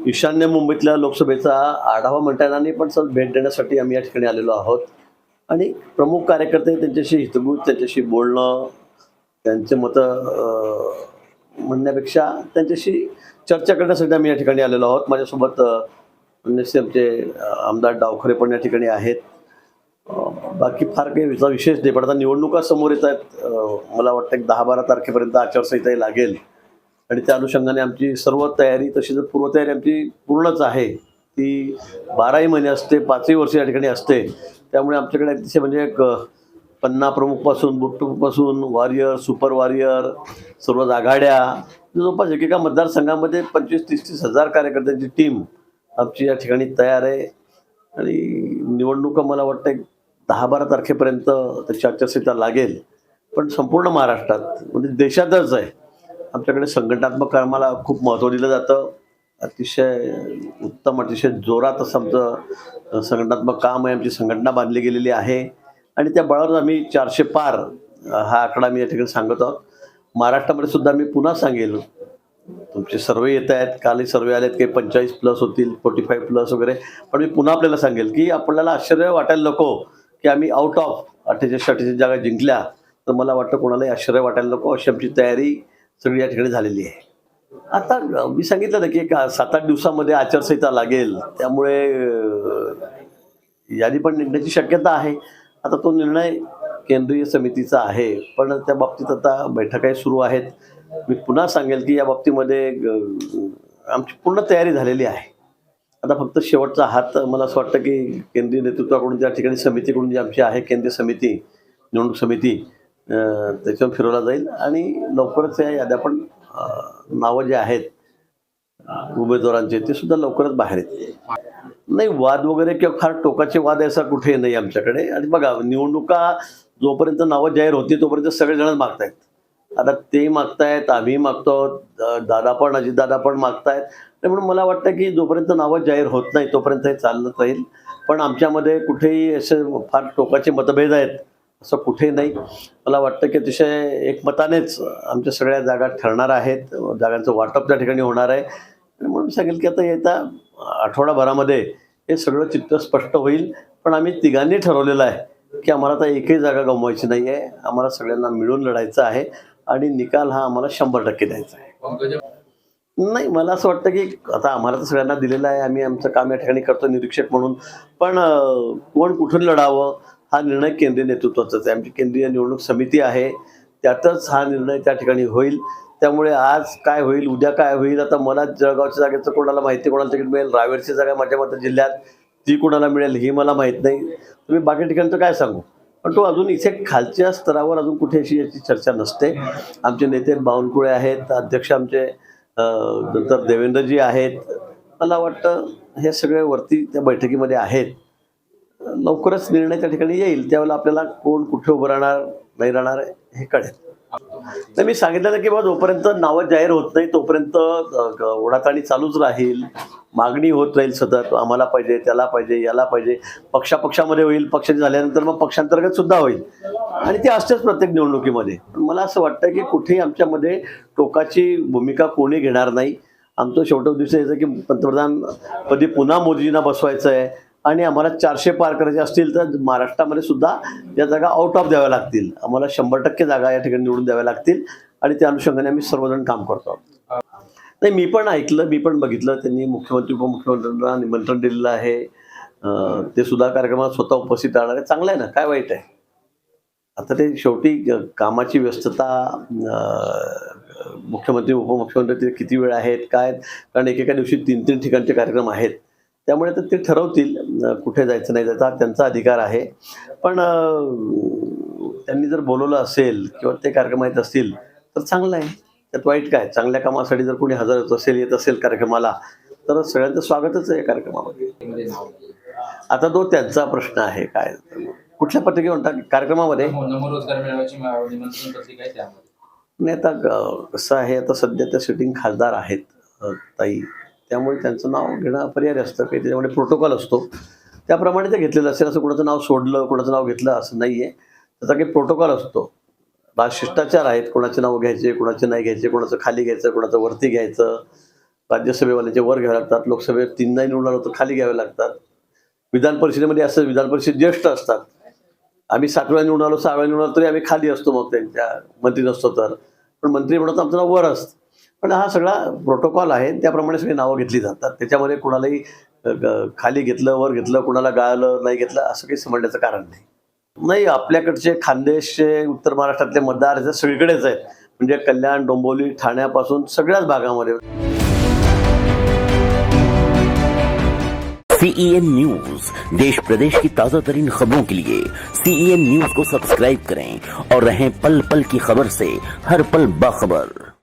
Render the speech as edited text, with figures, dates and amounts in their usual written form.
ईशान्य मुंबईतल्या लोकसभेचा आढावा म्हणता येणार नाही, पण सर भेट देण्यासाठी आम्ही या ठिकाणी आलेलो आहोत. आणि प्रमुख कार्यकर्ते त्यांच्याशी हितगुज त्यांच्याशी बोलणं, त्यांचे मतं म्हणण्यापेक्षा त्यांच्याशी चर्चा करण्यासाठी आम्ही या ठिकाणी आलेलो आहोत. माझ्यासोबत अन्यसे आमचे आमदार डावखरे पण या ठिकाणी आहेत. बाकी फार काही विशेष नाही, पण आता निवडणुका समोर येत आहेत. मला वाटतं एक 10-12 तारखेपर्यंत आचारसंहिता लागेल आणि त्या अनुषंगाने आमची सर्व तयारी, तशी जर पूर्वतयारी आमची पूर्णच आहे. ती 12ही महिने असते, 5ही वर्ष या ठिकाणी असते. त्यामुळे आमच्याकडे अतिशय म्हणजे एक पन्ना प्रमुखपासून, बूथ प्रमुखपासून, वॉरियर, सुपर वॉरियर, सर्व आघाड्या, जवळपास एकेका मतदारसंघामध्ये 25-30 हजार कार्यकर्त्यांची टीम आमची या ठिकाणी तयार आहे. आणि निवडणुका मला वाटतं एक 10-12 तारखेपर्यंत त्याची आचारसंहिता लागेल. पण संपूर्ण महाराष्ट्रात म्हणजे देशातच आहे, आमच्याकडे संघटनात्मक कामाला खूप महत्त्व दिलं जातं. अतिशय उत्तम, अतिशय जोरात असं आमचं संघटनात्मक काम आहे. आमची संघटना बांधली गेलेली आहे आणि त्या बळावर आम्ही 400 पार हा आकडा मी या ठिकाणी सांगत आहोत. महाराष्ट्रामध्ये सुद्धा मी पुन्हा सांगेल, तुमचे सर्वे येत आहेत, कालही सर्वे आलेत की 45+ होतील, 45+ वगैरे. पण मी पुन्हा आपल्याला सांगेल की आपल्याला आश्चर्य वाटायला नको की आम्ही आउट ऑफ 48-48 जागा जिंकल्या, तर मला वाटतं कोणालाही आश्चर्य वाटायला नको. अशी आमची तयारी सगळी या ठिकाणी झालेली आहे. आता मी सांगितलं ना की एक 7-8 दिवसामध्ये आचारसंहिता लागेल, त्यामुळे यादी पण निघण्याची शक्यता आहे. आता तो निर्णय केंद्रीय समितीचा आहे, पण त्या बाबतीत आता बैठकाही सुरू आहेत. मी पुन्हा सांगेल की या बाबतीमध्ये आमची पूर्ण तयारी झालेली आहे. आता फक्त शेवटचा हात मला असं वाटतं की केंद्रीय नेतृत्वाकडून त्या ठिकाणी समितीकडून जी आमची आहे केंद्रीय समिती, निवडणूक समिती, त्याच्यावर फिरवला जाईल आणि लवकरच या याद्या पण नावं जे आहेत उमेदवारांचे ते सुद्धा लवकरच बाहेर येतील. नाही, वाद वगैरे किंवा फार टोकाचे वाद असा कुठे नाही आमच्याकडे. आणि बघा, निवडणुका जोपर्यंत नावं जाहीर होती तोपर्यंत सगळेजण मागतायत. आता ते मागतायत, आम्ही मागतो, दादा पण, अजितदादा पण मागतायत. त्यामुळे मला वाटतं की जोपर्यंत नावं जाहीर होत नाही तोपर्यंत हे चालत राहील. पण आमच्यामध्ये कुठेही असे फार टोकाचे मतभेद आहेत असं कुठे नाही. मला वाटतं की अतिशय एकमतानेच आमच्या सगळ्या जागा ठरणार आहेत. जागांचं वाटप त्या ठिकाणी होणार आहे. आणि म्हणून सांगेल की आता येत्या आठवडाभरामध्ये हे सगळं चित्र स्पष्ट होईल. पण आम्ही तिघांनी ठरवलेलं आहे की आम्हाला आता एकही जागा गमवायची नाही आहे. आम्हाला सगळ्यांना मिळून लढायचं आहे आणि निकाल हा आम्हाला 100% द्यायचा आहे. नाही, मला असं वाटतं की आता आम्हाला तर सगळ्यांना दिलेलं आहे, आम्ही आमचं काम या ठिकाणी करतो निरीक्षक म्हणून. पण कोण कुठून लढावं हा निर्णय केंद्रीय नेतृत्वाचाच आहे. आमची केंद्रीय निवडणूक समिती आहे, त्यातच हा निर्णय त्या ठिकाणी होईल. त्यामुळे आज काय होईल, उद्या काय होईल, आता मला जळगावच्या जागेचं कोणाला माहिती, कोणाला तिकीट मिळेल, रावेरची जागा माझ्या मते जिल्ह्यात ती कोणाला मिळेल ही मला माहीत नाही. तुम्ही बाकी ठिकाणचं काय सांगू. पण तो अजून इथे खालच्या स्तरावर अजून कुठे अशी याची चर्चा नसते. आमचे नेते बावनकुळे आहेत, अध्यक्ष आमचे नंतर देवेंद्रजी आहेत. मला वाटतं हे सगळे वरती त्या बैठकीमध्ये आहेत. लवकरच निर्णय त्या ठिकाणी येईल, त्यावेळेला आपल्याला कोण कुठे उभं राहणार नाही राहणार हे कळेल. तर मी सांगितलं ना की बाबा जोपर्यंत नावं जाहीर होत नाही तोपर्यंत ओढाताणी चालूच राहील, मागणी होत राहील सतत, आम्हाला पाहिजे, त्याला पाहिजे, याला पाहिजे. पक्षापक्षामध्ये होईल, पक्षाचे झाल्यानंतर मग पक्षांतर्गत सुद्धा होईल आणि ते असतेच प्रत्येक निवडणुकीमध्ये. पण मला असं वाटतं की कुठेही आमच्यामध्ये टोकाची भूमिका कोणी घेणार नाही. आमचं शेवटं उद्दिष्ट यायचं की पंतप्रधान पदी पुन्हा मोदीजींना बसवायचं आहे आणि आम्हाला 400 पार करायचे असतील तर महाराष्ट्रामध्ये सुद्धा या जागा आउट ऑफ द्याव्या लागतील. आम्हाला 100% जागा या ठिकाणी निवडून द्याव्या लागतील आणि त्या अनुषंगाने आम्ही सर्वजण काम करतो. नाही, मी पण ऐकलं, मी पण बघितलं, त्यांनी मुख्यमंत्री उपमुख्यमंत्र्यांना निमंत्रण दिलेलं आहे. ते सुद्धा कार्यक्रमात स्वतः उपस्थित राहणार आहे. चांगलं आहे ना, काय वाईट आहे. आता ते शेवटी कामाची व्यस्तता, मुख्यमंत्री उपमुख्यमंत्री ते किती वेळ आहेत काय, कारण एकेका दिवशी 3-3 ठिकाणचे कार्यक्रम आहेत. त्यामुळे तर ते ठरवतील कुठे जायचं नाही जायचं, हा त्यांचा अधिकार आहे. पण त्यांनी जर बोलवलं असेल किंवा ते कार्यक्रम येत असतील तर चांगलं आहे, त्यात वाईट काय. चांगल्या कामासाठी जर कोणी हजर होत असेल, येत असेल कार्यक्रमाला, तर सगळ्यांचं स्वागतच आहे या कार्यक्रमामध्ये. आता तो त्यांचा प्रश्न आहे. काय कुठल्या पत्रिका म्हणतात कार्यक्रमामध्ये नाही. आता कसं आहे, आता सध्या त्या सिटिंग खासदार आहेत ताई, त्यामुळे त्यांचं नाव घेणं अपरिहार्य असतं. काही त्याच्यामध्ये प्रोटोकॉल असतो, त्याप्रमाणे ते घेतलेलं असेल. असं कोणाचं नाव सोडलं, कोणाचं नाव घेतलं असं नाही आहे. त्याचा काही प्रोटोकॉल असतो, शिष्टाचार आहेत. कोणाचे नाव घ्यायचे, कोणाचे नाही घ्यायचे, कोणाचं खाली घ्यायचं, कोणाचं वरती घ्यायचं. राज्यसभेवाल्याचे वर घ्यावे लागतात, लोकसभेत 3 निवडून आलो तर खाली घ्यावे लागतात. विधान परिषदेमध्ये असं विधान परिषद ज्येष्ठ असतात. आम्ही 7 वेळा निवडून आलो, 6 वेळा निवडून आलो तरी आम्ही खाली असतो, मग त्यांच्या मंत्री नसतो तर. पण मंत्री म्हणत आमचं नाव वर असतं. पण हा सगळा प्रोटोकॉल आहे, त्याप्रमाणे सगळी नावं घेतली जातात. त्याच्यामध्ये कुणालाही खाली घेतलं, वर घेतलं, कुणाला गाळलं नाही घेतलं असं काही समजण्याचं कारण नाही. नाही, आपल्याकडचे खानदेशचे उत्तर महाराष्ट्रातले मतदार हे सगळीकडेच आहेत. म्हणजे कल्याण, डोंबिवली, ठाण्यापासून सगळ्याच भागामध्ये. CEN न्यूज, देश प्रदेश की ताजा तरीन खबरों के लिए CEN न्यूज को सब्सक्राइब करें और रहें पल पल की खबर से हर पल बाखबर।